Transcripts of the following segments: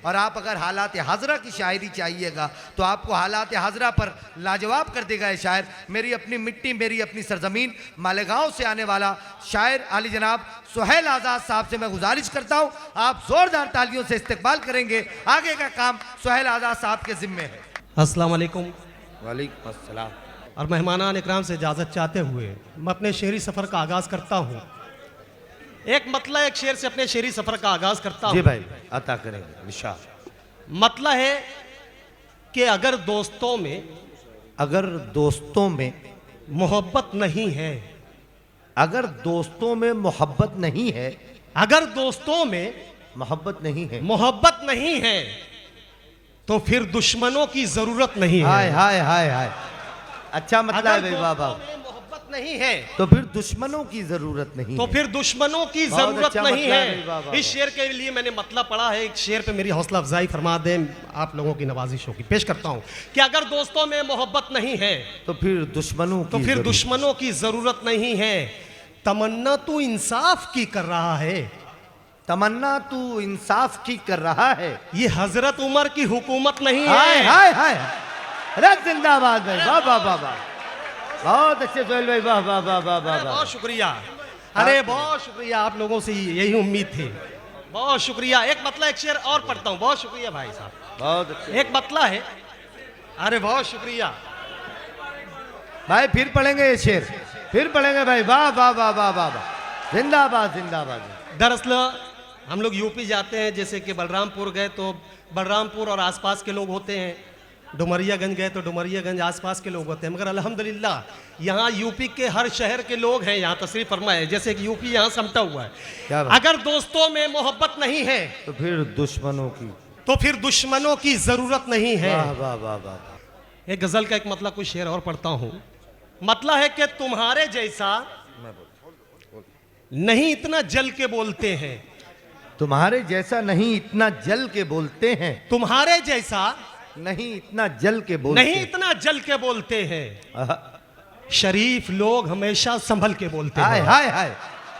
और आप अगर हालात हाजरा की शायरी चाहिएगा तो आपको हालात हाजरा पर लाजवाब कर देगा ये शायर। मेरी अपनी मिट्टी मेरी अपनी सरजमीन मालेगांव से आने वाला शायर आली जनाब सुहेल आज़ाद साहब से मैं गुजारिश करता हूँ आप जोरदार तालियों से इस्तकबाल करेंगे। आगे का काम सुहेल आज़ाद साहब के जिम्मे है। अस्सलाम वालेकुम। वालेकुम अस्सलाम। और मेहमानान इकराम से इजाज़त चाहते हुए मैं अपने शेरी सफ़र का आगाज़ करता हूँ। एक मतला एक शेर से अपने शेरी सफ़र का आगाज़ करता हूँ। जी भाई अता करेंगे निशा। मतला है कि अगर दोस्तों में मोहब्बत नहीं है, अगर दोस्तों में मोहब्बत नहीं है, अगर दोस्तों में मोहब्बत नहीं है तो फिर दुश्मनों की जरूरत नहीं है। हाय हाय हाय हाय। अच्छा मतलब है भाई बाबा। मोहब्बत नहीं है तो फिर दुश्मनों की जरूरत नहीं तो है। फिर दुश्मनों की बहुत जरूरत अच्छा नहीं मतलब है। बाबा। इस शेर के लिए मैंने मतलब पढ़ा है। एक शेर पे मेरी हौसला अफजाई फरमा दें, आप लोगों की नवाजिश होगी। पेश करता हूँ कि अगर दोस्तों में मोहब्बत नहीं है तो फिर दुश्मनों की जरूरत नहीं है। तमन्ना तू इंसाफ की कर रहा है, तमन्ना तू इंसाफ की कर रहा है। ये हजरत उमर की हुकूमत नहीं हाय है। हाय हाय। अरे जिंदाबाद भाई, वाह वाह वाह वाह। बहुत अच्छे सोहेल भाई, वाह वाह वाह वाह वाह। बहुत शुक्रिया। अरे बहुत शुक्रिया, आप लोगों से यही उम्मीद थी। बहुत शुक्रिया। एक मतला एक शेर और पढ़ता हूँ। बहुत शुक्रिया भाई साहब। बहुत अच्छे। एक मतला है। अरे बहुत शुक्रिया भाई फिर पढ़ेंगे ये शेर, फिर पढ़ेंगे भाई। वाह वाह वाह वाह वाह वाह। जिंदाबाद जिंदाबाद। दरअसल हम लोग यूपी जाते हैं, जैसे कि बलरामपुर गए तो बलरामपुर और आसपास के लोग होते हैं, डुमरियागंज गए तो डुमरियागंज आसपास के लोग होते हैं। मगर अल्हम्दुलिल्लाह यहाँ यूपी के हर शहर के लोग हैं, यहाँ तशरीफ फरमा है। जैसे कि यूपी यहाँ समटा हुआ है। अगर दोस्तों में मोहब्बत नहीं है तो फिर दुश्मनों की जरूरत नहीं है। वाह वाह वाह वाह। एक गजल का एक मतलब कुछ शेर और पढ़ता हूँ। मतलब है कि तुम्हारे जैसा नहीं इतना जल के बोलते हैं, तुम्हारे जैसा नहीं इतना जल के बोलते हैं, तुम्हारे जैसा नहीं इतना जल के बोलते नहीं इतना जल के बोलते हैं। शरीफ लोग हमेशा संभल के बोलते हैं। हाय हाय हाय।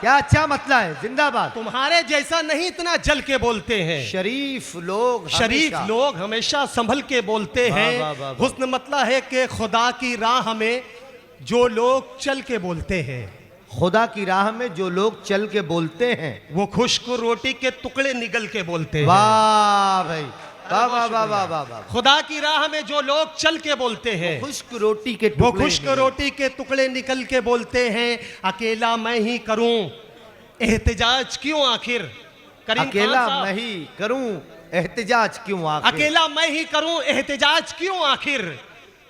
क्या अच्छा मतलब है। जिंदाबाद। तुम्हारे जैसा नहीं इतना जल के बोलते हैं। शरीफ लोग हमेशा संभल के बोलते वाह, हैं। वाह, वाह, वाह। हुस्न मतलब है कि खुदा की राह में जो लोग चल के बोलते हैं, खुदा की राह में जो लोग चल के बोलते हैं, वो खुश्क रोटी के टुकड़े निगल के बोलते हैं। वाह भाई वाह वाह वाह वाह वाह वाह। खुदा की राह में जो लोग चल के बोलते हैं, खुश्क रोटी के वो टुकड़े खुश्क रोटी के टुकड़े निकल के बोलते हैं। अकेला मैं ही करूं एहतिजाज क्यों आखिर। करीम अकेला खान साहब, मैं ही करूं एहतिजाज क्यों आखिर। अकेला मैं ही करूं एहतिजाज क्यों आखिर।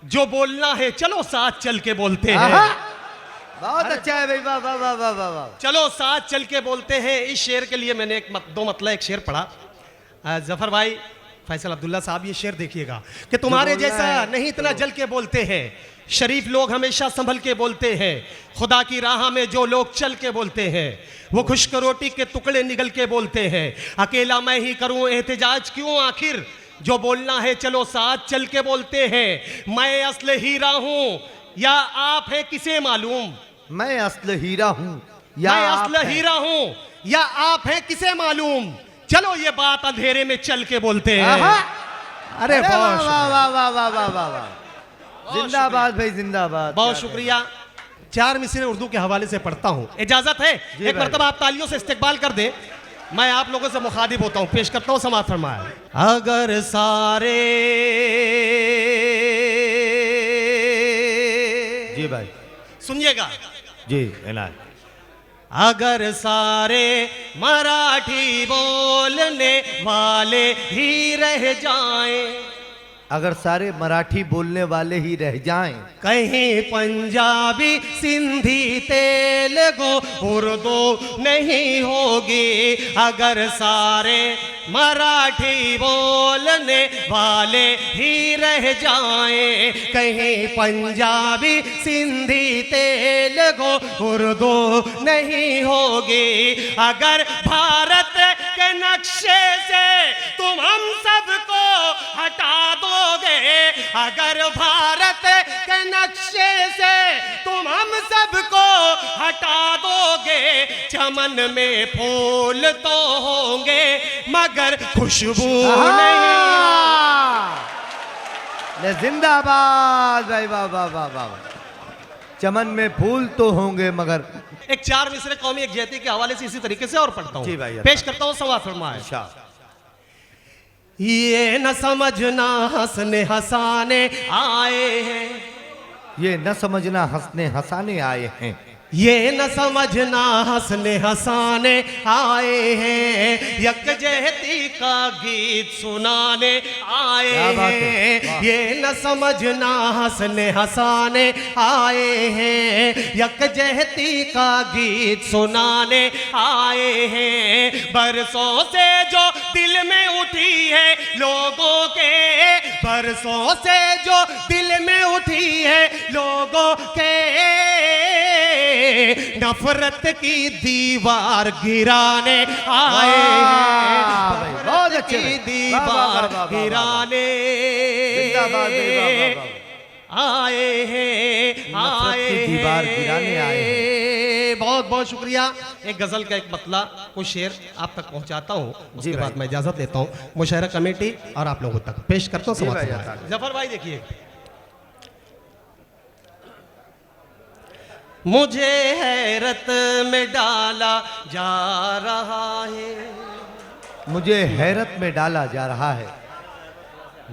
जो बोलना है चलो साथ चल के बोलते हैं। बहुत अच्छा है भाई। वाह वाह वाह वाह वाह वाह। चलो साथ चल के बोलते हैं। इस शेर के लिए मैंने दो मतलब एक शेर पढ़ा। जफर भाई फैसल अब्दुल्ला साहब ये शेर देखिएगा कि तुम्हारे जैसा नहीं इतना जल के बोलते हैं। शरीफ लोग हमेशा संभल के बोलते हैं। खुदा की राह में जो लोग चल के बोलते हैं, वो खुश्क रोटी के टुकड़े निगल के बोलते हैं। अकेला मैं ही करूं एहतिजाज क्यों आखिर। जो बोलना है चलो साथ चल के बोलते हैं। मैं असल हीरा हूं या आप हैं किसे मालूम। मैं असल हीरा हूं या आप हैं किसे मालूम। चलो ये बात अंधेरे में चल के बोलते हैं। अरे वाह वाह वाह वाह वाह वाह वाह वाह। जिंदाबाद भाई जिंदाबाद। बहुत शुक्रिया। 4 मिसरे उर्दू के हवाले से पढ़ता हूँ, इजाजत है। एक मरतबा आप तालियों से इस्तकबाल कर दे। मैं आप लोगों से मुखातिब होता हूँ, पेश करता हूँ, समाअत फरमाया। अगर सारे जी भाई सुनिएगा जी इनायत। अगर सारे मराठी बोलने वाले ही रह जाएं, अगर सारे मराठी बोलने वाले ही रह जाएं, कहीं पंजाबी सिंधी तेलुगु उर्दू नहीं होगी। अगर सारे मराठी बोलने वाले ही रह जाएं, कहीं पंजाबी सिंधी तेलुगु उर्दू नहीं होगी। अगर भारत के नक्शे से तुम हम सबको हटा दोगे, अगर भारत के नक्शे से तुम हम सबको हटा दोगे। चमन में फूल तो होंगे मगर खुशबू नहीं। ले जिंदाबाद भाई, वाह वाह वाह वाह। चमन में फूल तो होंगे मगर। एक 4 मिसरे कौमी एक जयती के हवाले से इसी तरीके से और पढ़ता हूं, जी भाई, पेश करता हूं। सवा फरमाए। अच्छा। ये न समझना हंसने हंसाने आए हैं, ये न समझना हंसने हंसाने आए हैं। ये न समझना हंसने हंसाने आए हैं, यकजहती का गीत सुनाने आए क्या बात है, हैं। वाह। ये न समझना हंसने हंसाने आए हैं, यकजहती का गीत सुनाने आए हैं। बरसों से जो दिल में उठी है लोगों के, बरसों से जो दिल में उठी है लोगों के, नफरत की दीवार गिराने आए हैं। भाई, बहुत अच्छे की भाई। दीवार वाह, वाह, वाह, वाह, वाह, गिराने जिंदाबाद भाई, वाह, वाह, वाह। आए हैं, नफरत की दीवार गिराने आए हैं। बहुत बहुत शुक्रिया। एक गजल का एक मतला कुछ शेर आप तक पहुंचाता हूं, उसके भाई। बाद मैं इजाजत लेता हूं। मुशायरा कमेटी और आप लोगों तक पेश करता हूं। जी भाई, समाज आता है। जफर भाई देखिए। मुझे हैरत में डाला जा रहा है, मुझे हैरत में डाला जा रहा है।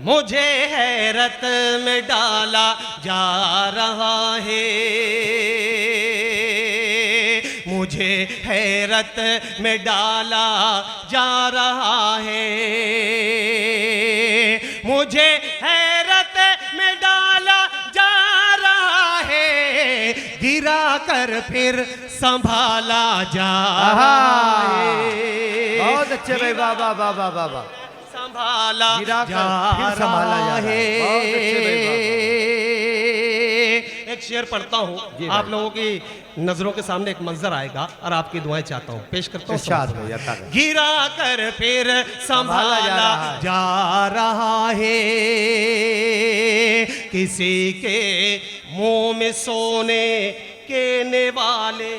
मुझे हैरत में डाला जा रहा है, मुझे हैरत में डाला जा रहा है, मुझे हैरत में डाला जा रहा है, गिरा कर फिर संभाला जा रहा है। बहुत अच्छे भाई, वाह वाह वाह वाह वाह वाह। संभाला गिरा कर जा फिर संभाला जा रहा रहा है। बहुत अच्छे भाई, वाह, एक शेर पढ़ता हूँ, जी आप भाई। लोगों की नजरों के सामने एक मंजर आएगा और आपकी दुआएं चाहता हूँ, पेश करता हूँ। इरशाद भाई, अता करें। गिरा कर फिर संभाला जा रहा है, किसी के मुंह में सोने के निवाले,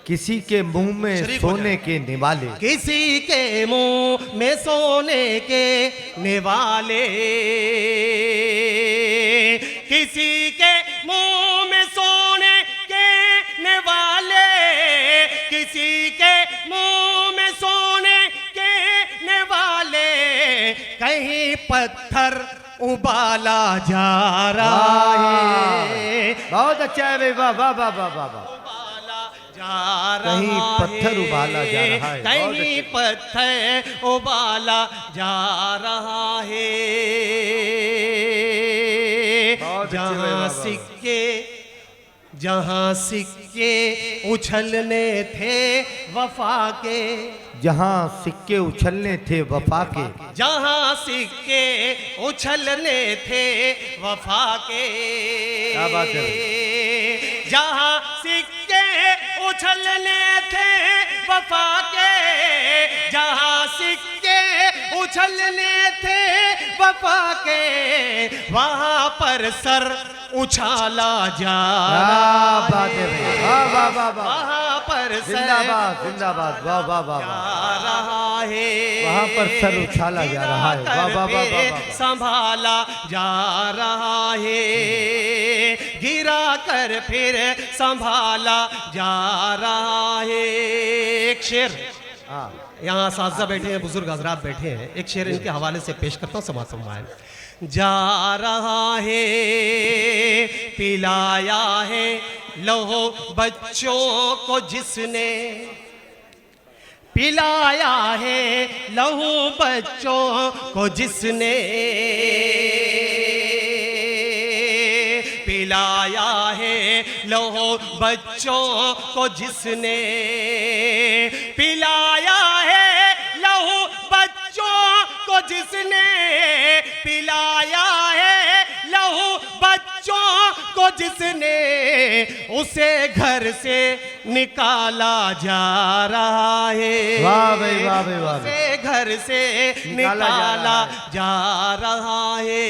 किसी के मुंह में शरीक हो सोने के निवाले, किसी के मुंह में सोने के निवाले, किसी के मुंह में सोने के निवाले, किसी के मुंह में सोने के निवाले, कहीं पत्थर उबाला जा रहा है। बहुत अच्छा है भाई, वाह वाह वाह वाह वाह वाह। जा रहा कहीं पत्थर उबाला जा रहा है। बहुत कहीं पत्थर उबाला जा रहा है। बहुत अच्छे भाई, वाह, जहाँ वाह। सिक्के, जहाँ सिक्के उछलने थे वफा के, जहाँ सिक्के उछलने थे वफा के, जहाँ सिक्के उछलने थे वफा के, क्या बात है? जहाँ सिक्के उछलने थे वफा के, जहाँ सिक्के उछलने थे वफा के, वहाँ पर सर उछाला जा क्या रहा बात है भाई, वाह वाह वाह वाह। वहाँ पर सर जिंदाबाद जिंदाबाद, वाह वाह वाह वाह। जा रहा है, वहाँ पर सर उछाला जा रहा है, वाह वाह वाह वाह वाह। संभाला जा रहा है, गिरा कर फिर संभाला जा रहा है। एक शेर, हाँ, यहाँ साजा बैठे हैं, बुजुर्ग हजरात बैठे हैं, एक शेर इनके हवाले से पेश करता हूँ। समाज सम्मान जा रहा है, पिलाया है लहो बच्चों को जिसने, पिलाया है लहू बच्चों को जिसने, पिलाया है लहू बच्चों को जिसने, पिलाया है लहू बच्चों को जिसने, पिलाया है लहू बच्चों को जिसने, उसे घर से निकाला जा रहा है। वाह भाई, वाह भाई, वाह भाई। उसे घर से निकाला जा रहा है।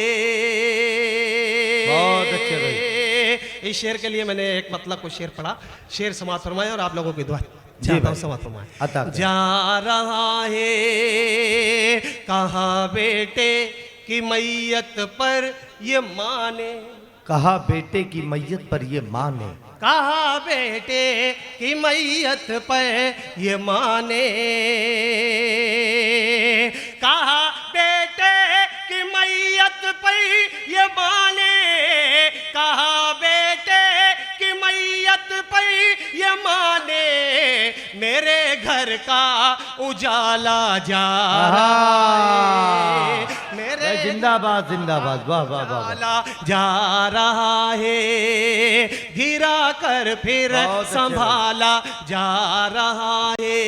बहुत अच्छे भाई। इस शेर के लिए मैंने एक मतलब को शेर पढ़ा, शेर समाज फरमाए और आप लोगों की दुआ जी चाहता हूं भाई। समाज फरमाए। अता करें। जा रहा है कहाँ बेटे की मैयत पर ये माने, कहा बेटे की मैयत पर ये माँ ने, कहा बेटे की मैयत पर ये माने, कहा बेटे की मैयत पर ये माने, कहा बेटे की मैयत पर ये माने, मेरे घर का उजाला जा रहा है, मेरे जिंदाबाद जिंदाबाद, वाह वाह वाह वाह। उजाला जा रहा है, गिरा कर फिर बहुत अच्छे संभाला जा रहा है।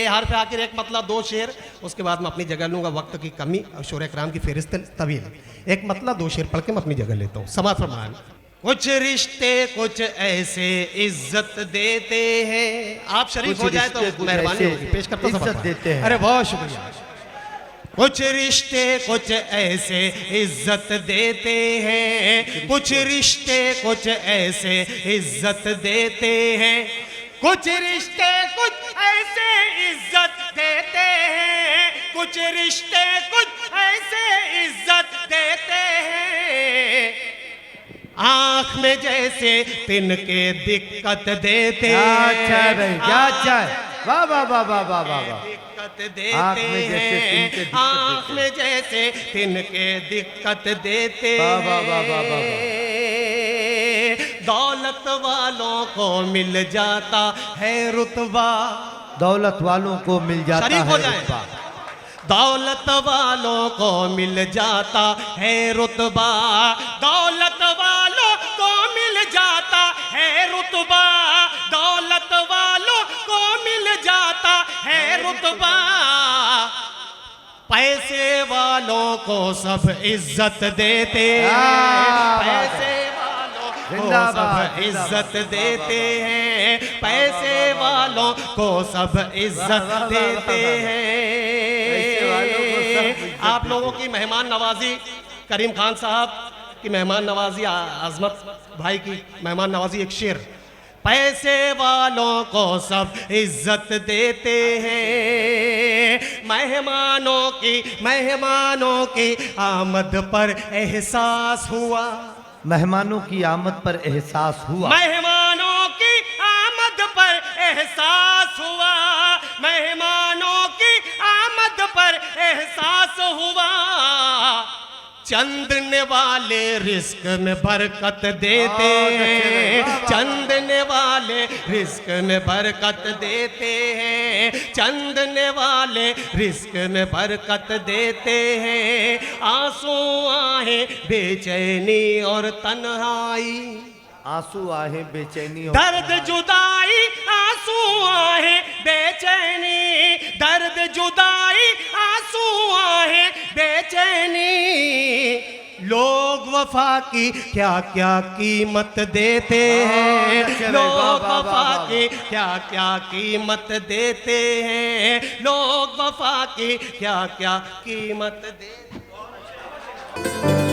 हर पे आखिर एक मतलब दो शेर, उसके बाद मैं अपनी जगह लूंगा, वक्त की कमी और शोर कराम की फेरिस्त तवील। एक मतलब दो शेर पढ़ के मैं अपनी जगह लेता हूँ। समाज फरमान। कुछ रिश्ते कुछ ऐसे इज्जत देते हैं, आप शरीफ कुछ हो जाए तो रिश्ते कुछ मेहरबानी ऐसे होगी, पेश करता हूं, इज्जत देते हैं। अरे बहुत शुक्रिया। कुछ रिश्ते कुछ ऐसे इज्जत देते हैं, कुछ रिश्ते कुछ ऐसे इज्जत देते हैं, कुछ रिश्ते कुछ ऐसे इज्जत देते हैं, कुछ रिश्ते कुछ ऐसे इज्जत देते हैं, आंख में जैसे तिनके दिक्कत देते क्या हैं। अच्छा है भाई, क्या अच्छा है, वाह वाह वाह वाह वाह वाह वाह। दिक्कत आँख देते में जैसे तिनके हैं, दिक्कत आँख देते में जैसे तिनके दिक्कत देते वाह वाह वाह वाह वाह हैं। दौलत वालों को मिल जाता है रुतबा, दौलत वालों को मिल जाता शरीफ है हो जाएं। रुतबा। दौलत वालों को मिल जाता है रुतबा, दौलत वालों को मिल जाता है रुतबा, दौलत वालों को मिल जाता है रुतबा, पैसे वालों को सब इज्जत देते हैं, पैसे वालों को जिंदाबाद, सब इज्जत जिंदाबाद, देते हैं, पैसे वालों को सब इज्जत देते वालों को सब हैं। इज्जत आप लोगों की मेहमान नवाजी, करीम खान साहब की मेहमान नवाजी, आजमत भाई की मेहमान नवाजी, एक शेर। पैसे वालों को सब इज्जत देते हैं, मेहमानों की आमद पर एहसास हुआ, मेहमानों की आमद पर एहसास हुआ, मेहमानों की आमद पर एहसास हुआ, मेहमानों की आमद पर एहसास हुआ, चंदने वाले रिस्क में बरकत देते हैं, चंदने वाले रिस्क में बरकत देते हैं, चंदने वाले रिस्क में बरकत देते हैं, आंसू आहे बेचैनी और तन्हाई, आंसू आहे बेचैनी और दर्द जुदाई, आंसू आहे बेचैनी, दर्द जुदाई, आंसू आहे बेचैनी, लोग वफा की क्या क्या कीमत देते हैं, लोग वफा की क्या क्या कीमत देते हैं, लोग वफा की क्या क्या कीमत देते हैं।